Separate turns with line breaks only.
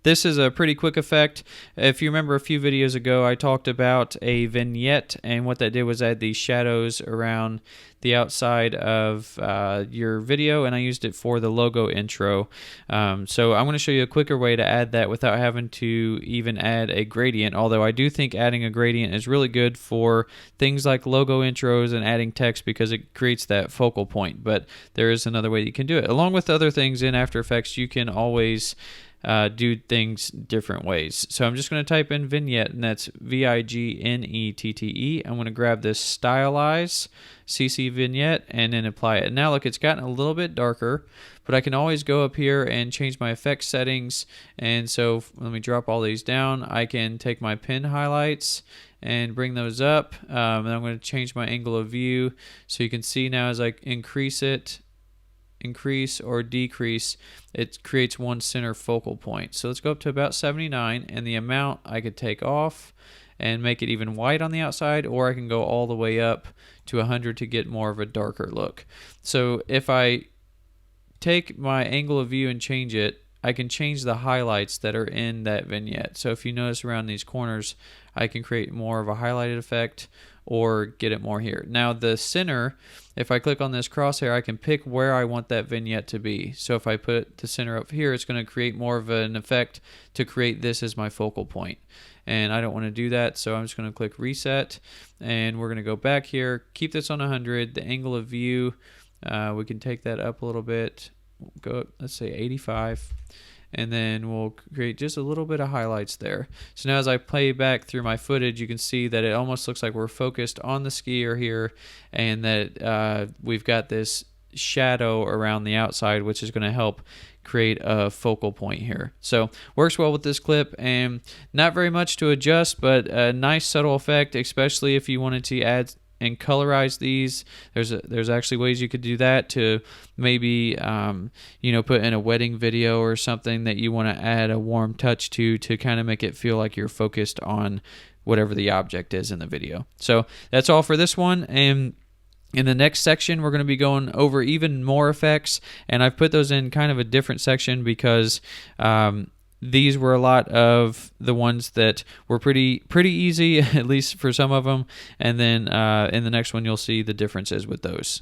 This is a pretty quick effect. If you remember a few videos ago, I talked about a vignette, and what that did was add these shadows around the outside of your video, and I used it for the logo intro. So I'm going to show you a quicker way to add that without having to even add a gradient, although I do think adding a gradient is really good for things like logo intros and adding text because it creates that focal point. But there is another way you can do it. Along with other things in After Effects, you can always do things different ways. So I'm just going to type in vignette, and that's Vignette. I'm going to grab this stylize CC vignette and then apply it. Now look, it's gotten a little bit darker, but I can always go up here and change my effect settings. And so let me drop all these down. I can take my pen highlights and bring those up, and I'm going to change my angle of view so you can see now as I increase or decrease, it creates one center focal point. So let's go up to about 79, and the amount I could take off and make it even white on the outside, or I can go all the way up to 100 to get more of a darker look. So if I take my angle of view and change it, I can change the highlights that are in that vignette. So if you notice around these corners, I can create more of a highlighted effect or get it more here. Now the center, if I click on this crosshair, I can pick where I want that vignette to be. So if I put the center up here, it's going to create more of an effect to create this as my focal point. And I don't want to do that, so I'm just going to click reset, and we're going to go back here, keep this on 100. The angle of view, we can take that up a little bit, go up, let's say 85. And then we'll create just a little bit of highlights there. So now as I play back through my footage, you can see that it almost looks like we're focused on the skier here, and that we've got this shadow around the outside, which is going to help create a focal point here. So works well with this clip, and not very much to adjust, but a nice subtle effect, especially if you wanted to add and colorize these. There's actually ways you could do that to maybe put in a wedding video or something that you want to add a warm touch to kind of make it feel like you're focused on whatever the object is in the video. So that's all for this one, and in the next section, we're going to be going over even more effects, and I've put those in kind of a different section because these were a lot of the ones that were pretty easy, at least for some of them, and then in the next one, you'll see the differences with those.